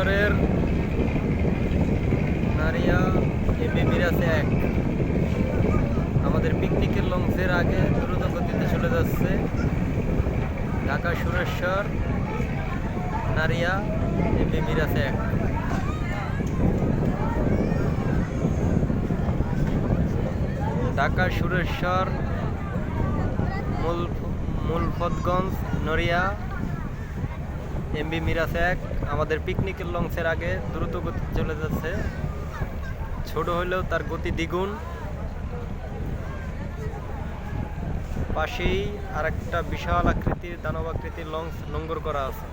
সুরেশ্বরের নারিয়া MB Miraj 1 আমাদের পিকনিকের লঞ্চের আগে দ্রুত গতিতে চলে যাচ্ছে। ঢাকা সুরেশ্বর নারিয়া এমবি মিরাজ 1। ঢাকা সুরেশ্বর মুলফতগঞ্জ নড়িয়া এমবি মিরাজ 1 আমাদের পিকনিকের লঞ্চের আগে দ্রুত গতিতে চলে যাচ্ছে। ছোট হলেও তার গতি দ্বিগুণ। পাশেই আরেকটা বিশাল আকৃতির দানব আকৃতির লঞ্চ নোঙ্গর করা আছে।